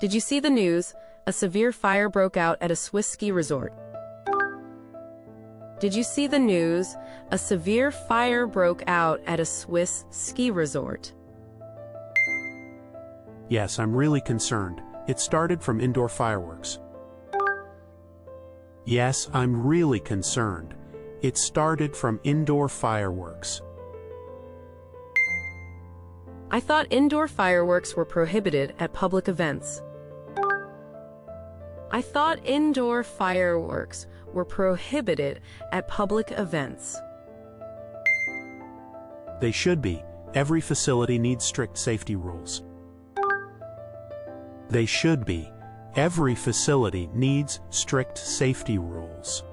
Did you see the news? A severe fire broke out at a Swiss ski resort. Did you see the news? A severe fire broke out at a Swiss ski resort. Yes, I'm really concerned. It started from indoor fireworks. Yes, I'm really concerned. It started from indoor fireworks. I thought indoor fireworks were prohibited at public events. I thought indoor fireworks were prohibited at public events. They should be. Every facility needs strict safety rules. They should be. Every facility needs strict safety rules.